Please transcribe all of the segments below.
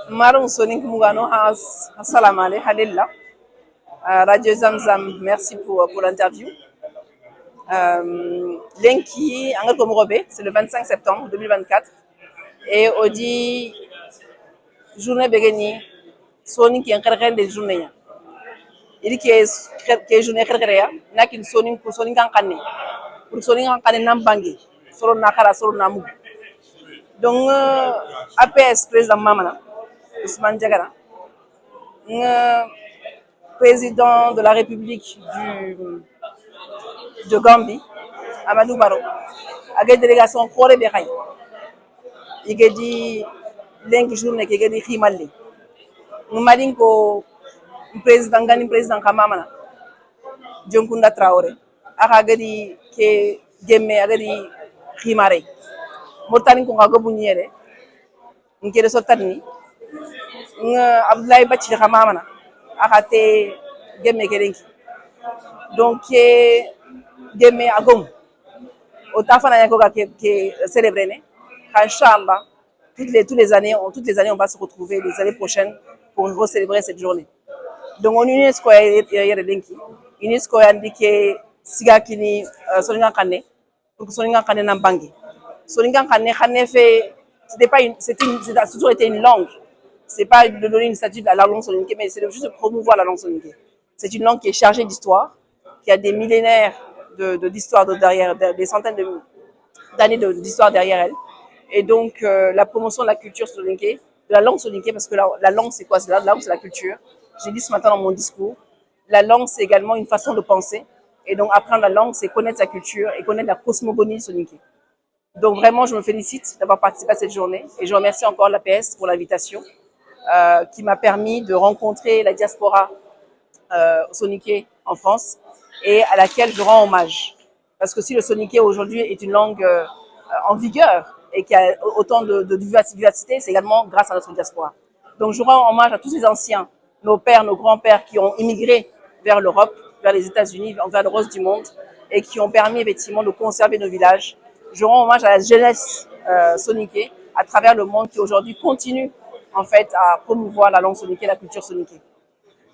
Marun Sonik Mugano, assalamu alaikum, Halillah. Radio Zamzam, merci pour l'interview. Lenki, Angel Komorobe, c'est le 25 septembre 2024. Et on dit journée Begeni, Sonik qui est un des journées. Il dit que journée Kerkerea, n'a qu'une Sonik pour Sonik en Kane. Pour Sonik en Kane Nambangi, Soro Nakara, Soro Namu. Donc, APS, président Mamana, Ousmane Diagara, président de la République de Gambie, Amadou Barrow, avec une délégation pour les Béraï. Il a dit l'un journée qui a dit Himalé. Nous avons dit que le président Kamamana, Djonkunda Traoré, a dit que Djemé a dit Himare. Mortani ko ngago bunyere ngere sotani Abdoulaye Bathily Hamamana akate gemme kerenki donc gemme agom otafana yako ke célébrer ne inchallah toutes les années on va se retrouver les années prochaines pour célébrer cette journée. Donc on UNESCO yere lenki UNESCO indiqué siga kini soninga kane pour soninga kane na bangi. Soningan Kane fait, ça a toujours été une langue. C'est pas de donner une statue de la langue soninké, mais c'est juste de promouvoir la langue soninké. C'est une langue qui est chargée d'histoire, qui a des millénaires d'histoire derrière, des centaines d'années d'histoire derrière elle. Et donc la promotion de la culture soninké, de la langue soninké, parce que la langue c'est quoi? La langue c'est la culture. J'ai dit ce matin dans mon discours, la langue c'est également une façon de penser. Et donc apprendre la langue, c'est connaître sa culture et connaître la cosmogonie soninké. Donc vraiment, je me félicite d'avoir participé à cette journée et je remercie encore l'APS pour l'invitation qui m'a permis de rencontrer la diaspora soniké en France et à laquelle je rends hommage. Parce que si le soniké aujourd'hui est une langue en vigueur et qui a autant de vivacité, c'est également grâce à notre diaspora. Donc je rends hommage à tous ces anciens, nos pères, nos grands-pères qui ont immigré vers l'Europe, vers les États-Unis, vers le reste du monde et qui ont permis effectivement de conserver nos villages. Je rends hommage à la jeunesse soniké à travers le monde qui aujourd'hui continue en fait à promouvoir la langue soniké, la culture soniké.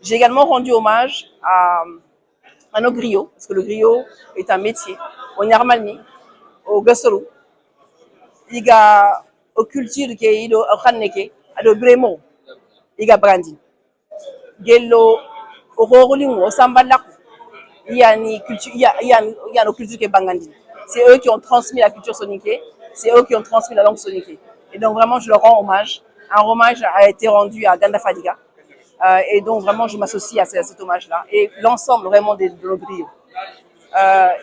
J'ai également rendu hommage à nos griots, parce que le griot est un métier. Au Nyarmalmi, au Gassoro, il y a aux cultures qui est au Khaneke, à le Bremo, il y a Brandin. Gello, au Rorolingo, au Sambalaku, il y a nos cultures qui est Bangandine. C'est eux qui ont transmis la culture soniké, c'est eux qui ont transmis la langue soniké. Et donc vraiment, je leur rends hommage. Un hommage a été rendu à Ganda Fadiga. Et donc vraiment, je m'associe à cet hommage-là. Et l'ensemble vraiment de nos griots.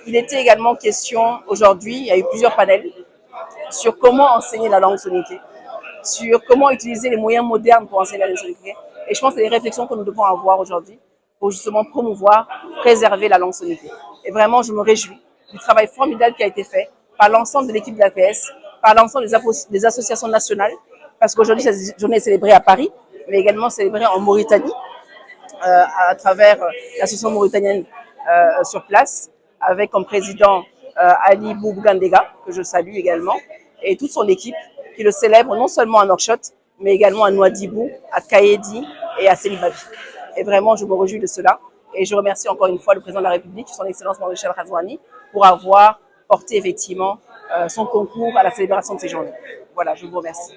Il était également question aujourd'hui, il y a eu plusieurs panels, sur comment enseigner la langue soniké, sur comment utiliser les moyens modernes pour enseigner la langue soniké. Et je pense que c'est des réflexions que nous devons avoir aujourd'hui pour justement promouvoir, préserver la langue soniké. Et vraiment, je me réjouis du travail formidable qui a été fait par l'ensemble de l'équipe de l'APS, par l'ensemble des associations nationales, parce qu'aujourd'hui, cette journée est célébrée à Paris, mais également célébrée en Mauritanie, à travers l'association mauritanienne sur place, avec comme président Ali Boubgandega, que je salue également, et toute son équipe qui le célèbre non seulement à Nouakchott, mais également à Nouadhibou, à Kaedi et à Selibavi. Et vraiment, je me réjouis de cela. Et je remercie encore une fois le président de la République, son Excellence Maurice Razouani, pour avoir porté effectivement son concours à la célébration de ces journées. Voilà, je vous remercie.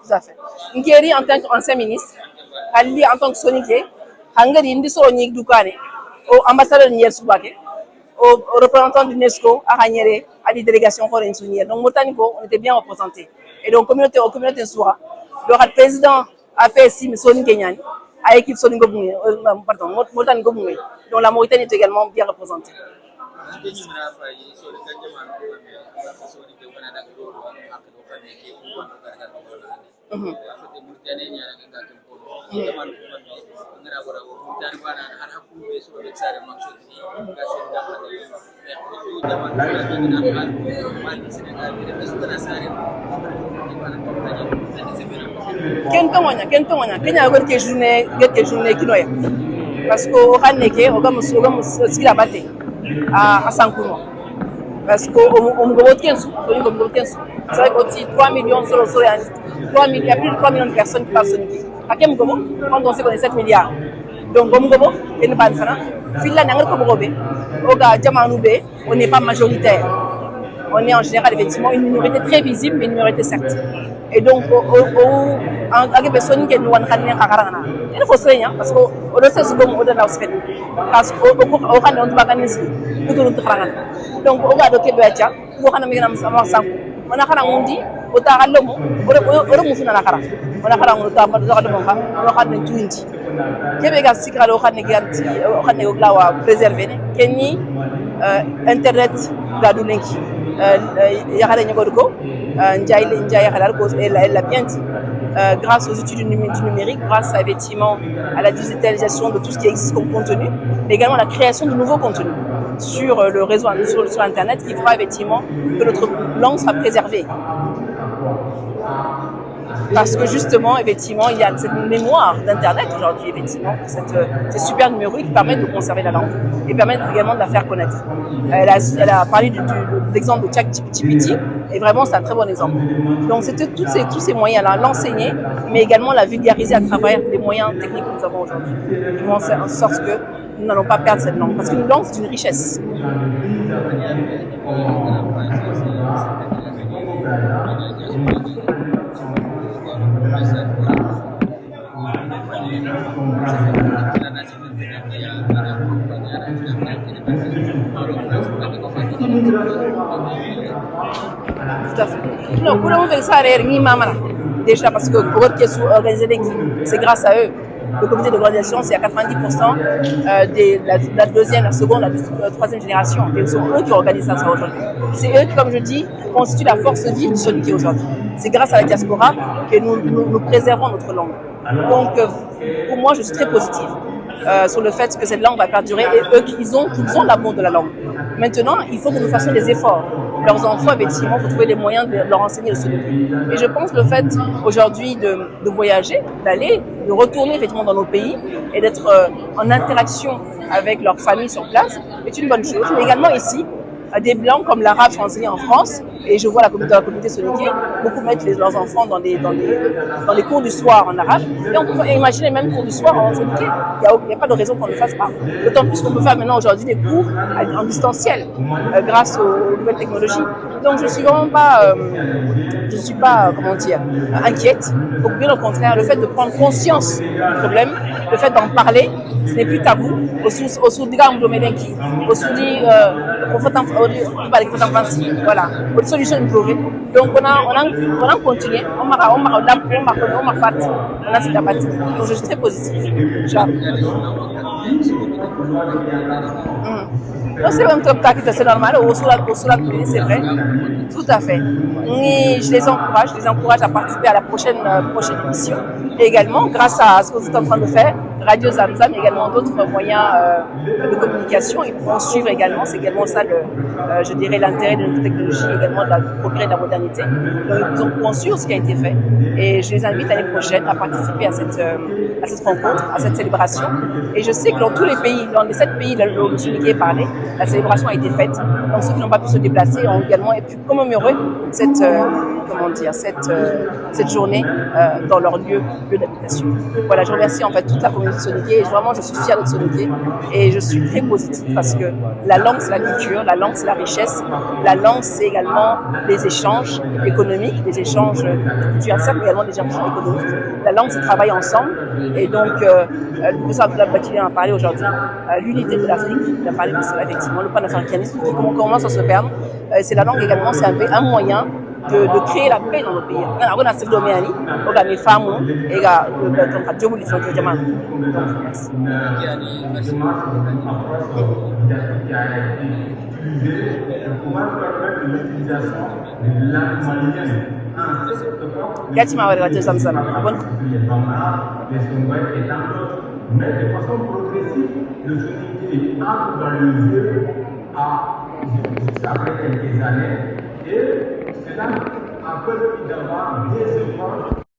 Tout à fait. Nkeri en tant qu'ancien ministre, Ali en tant que soniké, Hangari indi so nyik dukane, au ambassadeur Nier Soubake, au représentant de l'UNESCO, à Raniere, à des délégations foraines sounières. Donc Motaniko, on était bien représentés. Et donc aux communautés Soura, le président APSI, Soni Kenyan, à l'équipe Soni Gobungé, pardon, Motan Gobungé. Donc la Mauritanie est également bien représentée. ken tongonya kenya ko ke journée kinoya parce que o kaneke o gamu sikila bate à Sankuno parce que on me kensu c'est vrai que 3 millions sur 3 millions, il y a plus de 3 millions de personnes qui parlent Soniké. Akem Gobo, quand on sait qu'on est 7 milliards. Donc, Gobo, et ne pas de ça. Fila n'a pas de Oga, Djamanoube, on n'est pas majoritaire. On est en général effectivement une minorité très visible, mais une minorité certes. Et donc, avec personne qui nous a il faut se réunir parce qu'on ne sait pas comment on a fait. Parce qu'on a pas organisé tout le monde. Donc, on va adopter le Béatia, on va nous on a kana mundi o ta hallo mo o mu fina nakara on a kana mu ta ba do mo ka o kana tuindi kebe ga sikra o kana garanti o kana o glawa préserver ne kenni internet ga du lenki ya hada nyago ko njay halal ko elle a bien dit grâce aux études du numérique, grâce à, effectivement à la digitalisation de tout ce qui existe comme contenu, mais également la création de nouveaux contenus sur le réseau, sur Internet, qui fera effectivement que notre langue sera préservée. Parce que justement, effectivement, il y a cette mémoire d'Internet aujourd'hui, effectivement, ces super numériques qui permettent de conserver la langue et permettent également de la faire connaître. Elle a parlé de l'exemple de ChatGPT et vraiment c'est un très bon exemple. Donc c'était tous ces moyens-là, l'enseigner, mais également la vulgariser à travers les moyens techniques que nous avons aujourd'hui. Ils vont faire en sorte que nous n'allons pas perdre cette langue, parce qu'une langue c'est une richesse. Tout à fait. Non, pour le moment, ça déjà parce que pour qui est organisé c'est grâce à eux. Le comité d'organisation, c'est à 90% la deuxième, la seconde, la troisième génération. Et ce sont eux qui organisent ça aujourd'hui. C'est eux qui, comme je dis, constituent la force vive du Soniké aujourd'hui. C'est grâce à la diaspora que nous préservons notre langue. Donc, pour moi, je suis très positive sur le fait que cette langue va perdurer et eux qu'ils ont l'amour de la langue. Maintenant, il faut que nous fassions des efforts. Leurs enfants, effectivement, il faut trouver les moyens de leur enseigner le Soniké. Et je pense que le fait aujourd'hui de voyager, de retourner effectivement dans nos pays et d'être en interaction avec leurs familles sur place est une bonne chose. Mais également ici, des blancs comme l'arabe sont enseignés en France et je vois la communauté Soniké beaucoup mettre leurs enfants dans les cours du soir en arabe et on peut imaginer même cours du soir en Soniké. Il n'y a pas de raison qu'on ne le fasse pas. D'autant plus qu'on peut faire maintenant aujourd'hui des cours en distanciel grâce aux nouvelles technologies. Donc je suis vraiment pas comment dire inquiète. Donc bien au contraire, le fait de prendre conscience du problème, le fait d'en parler, ce n'est plus tabou. Voilà, une solution trouvée. Donc on a continué, on donc je suis très positive. Non, c'est même top c'est normal, c'est vrai, tout à fait. Je les encourage à participer à la prochaine émission. Et également, grâce à ce que vous êtes en train de faire, Radio Zamzam, également d'autres moyens de communication, ils pourront suivre également. C'est également ça, je dirais, l'intérêt de notre technologie, également du progrès de la modernité. Donc, ils pourront suivre ce qui a été fait. Et je les invite l'année prochaine à participer à cette rencontre, à cette célébration. Et je sais que dans tous les pays, dans les 7 pays où le Soniké est parlé, la célébration a été faite. Donc ceux qui n'ont pas pu se déplacer ont également pu commémorer cette journée dans leur lieu d'habitation. Voilà, je remercie en fait toute la communauté Soniké et vraiment je suis fière de Soniké et je suis très positive parce que la langue c'est la culture, la langue c'est la richesse, la langue c'est également les échanges économiques, les échanges culturels, certes, mais également des échanges économiques. La langue c'est travailler ensemble et donc le professeur Abdoulaye Bathily en a parlé aujourd'hui, l'unité de l'Afrique, il a parlé de cela effectivement, le panafricanisme qui commence à se perdre. C'est la langue également, c'est un moyen de créer la paix dans nos pays. On a cette domaine, on a les femmes, et on a des gens qui sont des gens. Merci. Gatima Radio Zamzam. Mais de façon progressive, le Soniké entre dans le lieu après quelques années et cela a permis d'avoir des efforts